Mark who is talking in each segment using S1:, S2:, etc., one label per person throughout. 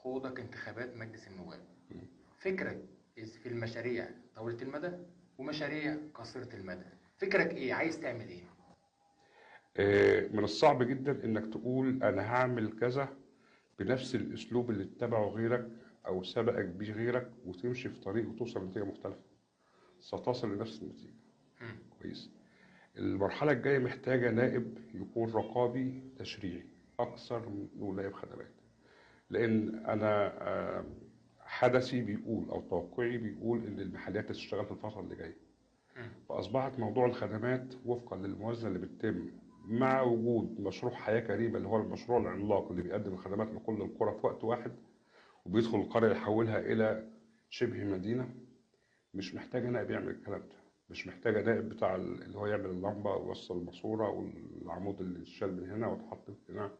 S1: خوضك انتخابات مجلس النواب، فكرك في المشاريع طويلة المدى ومشاريع قصيرة المدى، فكرك ايه؟ عايز تعمل ايه؟
S2: من الصعب جدا انك تقول انا هعمل كذا بنفس الاسلوب اللي اتبعه غيرك او سبقك بيه غيرك وتمشي في طريق وتوصل لنتيجه مختلفه. ستصل لنفس النتيجه.
S1: مم.
S2: كويس. المرحله الجايه محتاجه نائب يكون رقابي تشريعي اكثر من إنه نائب خدمات. لان انا حدثي بيقول او توقعي بيقول ان المحليات تشتغل في الفتره اللي جايه.
S1: مم.
S2: فأصبحت موضوع الخدمات وفقا للموازنة اللي بتتم مع وجود مشروع حياة كريمة اللي هو المشروع العملاق اللي بيقدم الخدمات لكل القرى في وقت واحد وبيدخل القرية يحولها إلى شبه مدينة. مش محتاجة نائب يعمل الكلام ده. مش محتاجة نائب بتاع اللي هو يعمل اللمبة ويوصل الماسورة والعمود اللي اتشال من هنا واتحط هنا.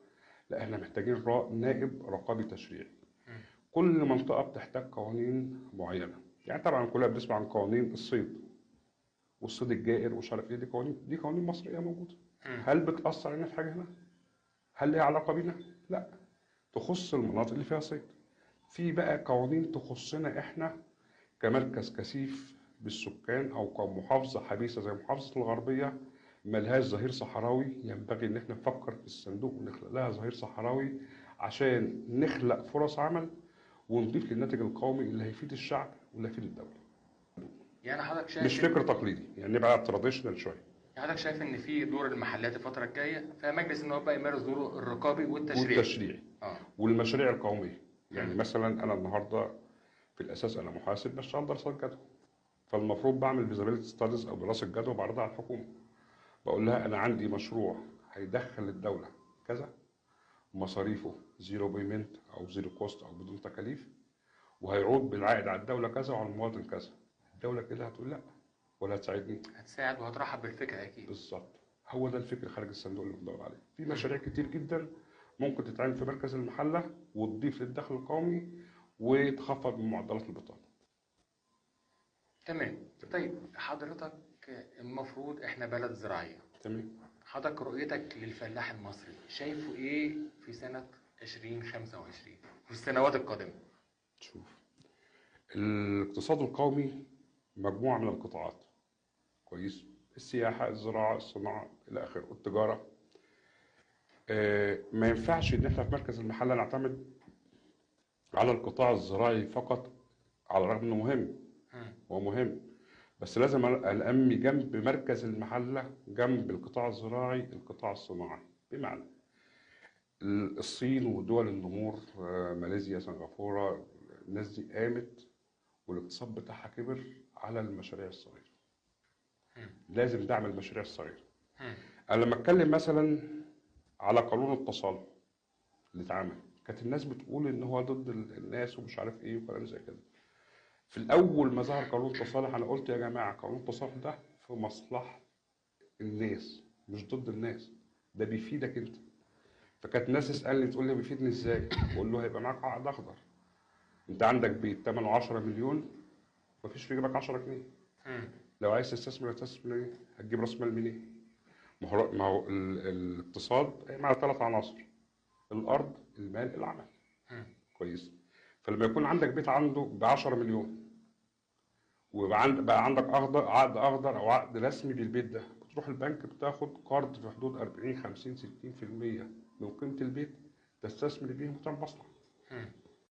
S2: لا، احنا محتاجين نائب رقابي تشريعي.
S1: مم.
S2: كل منطقة بتحتاج قوانين معينة. يعني طبعا كلنا بنسمع عن قوانين الصيد والصيد الجائر ومش عارف ايه. دي قوانين مصريه موجوده.
S1: مم.
S2: هل بتاثر علينا في حاجه هنا؟ هل ليها علاقه بينا؟ لا. تخص المناطق اللي فيها صيد. في بقى قوانين تخصنا احنا كمركز كثيف بالسكان او كمحافظه حبيسه زي محافظه الغربيه ملهاش ظهير صحراوي. ينبغي ان احنا نفكر في الصندوق ونخلق لها ظهير صحراوي عشان نخلق فرص عمل ونضيف للناتج القومي اللي هيفيد الشعب واللي هيفيد الدوله.
S1: يعني حضرتك
S2: مش
S1: شايف
S2: فكر
S1: ان
S2: تقليدي، يعني نبقى تراديشنال شويه.
S1: في دور المحلات الفترة الجاية، فمجلس النواب بقى يمارس دوره الرقابي والتشريعي.
S2: والتشريعي
S1: اه.
S2: والمشاريع القوميه. يعني
S1: مم.
S2: مثلا انا النهارده في الاساس انا محاسب بشتغل دراسات جدوى. فالمفروض بعمل فيزابيلتي ستاديز او دراسه جدوى بعرضها على الحكومه. بقول لها انا عندي مشروع هيدخل الدوله كذا، مصاريفه زيرو بيمنت او زيرو كوست او بدون تكاليف، وهيعود بالعائد على الدوله كذا وعلى المواطن كذا. الدوله كده هتقول لا ولا هتساعدني.
S1: هتساعد وهترحب بالفكرة اكيد.
S2: بالظبط. هو ده الفكر خارج الصندوق اللي بندور عليه. في
S1: مم.
S2: مشاريع كتير جدا ممكن تتعمل في مركز المحله وتضيف للدخل القومي وتخفض من معدلات البطاله.
S1: تمام. طيب حضرتك، المفروض احنا بلد زراعية،
S2: تمام.
S1: حضرتك رؤيتك للفلاح المصري شايفه ايه في سنة 2025 في السنوات القادمة؟
S2: شوف، الاقتصاد القومي مجموعه من القطاعات. كويس. السياحه، الزراعه، الصناعه الى اخره، التجاره. ما ينفعش ان احنا في مركز المحله نعتمد على القطاع الزراعي فقط. على الرغم انه مهم.
S1: مم.
S2: هو مهم. بس لازم انمي جنب مركز المحله جنب القطاع الزراعي القطاع الصناعي. بمعنى الصين ودول النمور، ماليزيا، سنغافوره، الناس دي قامت والاقتصاد بتاعها كبر على المشاريع الصغيره.
S1: مم.
S2: لازم دعم المشاريع الصغيره.
S1: مم.
S2: انا لما اتكلم مثلا على قانون التصالح اللي اتعمل، كانت الناس بتقول ان هو ضد الناس ومش عارف ايه وكلام زي كده. في الاول ما ظهر قانون التصالح انا قلت يا جماعه قانون التصالح ده في مصلحه الناس مش ضد الناس. ده بيفيدك انت. فكانت ناس تسالني تقول لي بيفيدني ازاي؟ بقول له هيبقى معاك عقد اخضر. انت عندك بيت ثمنه 10 مليون، مفيش في جيبك 10 جنيه.
S1: مم.
S2: لو عايز تستثمر ايه؟ هتجيب راس مال منين؟ ما هو الاقتصاد قايم على 3 عناصر: الارض، المال، العمل.
S1: مم.
S2: كويس. فلما يكون عندك بيت عنده ب 10 مليون بقى عندك عقد اخضر او عقد رسمي بالبيت ده، بتروح البنك بتاخد قرض في حدود 40 50 60% من قيمه البيت تستثمر بيه وتعمل مصنع.
S1: مم.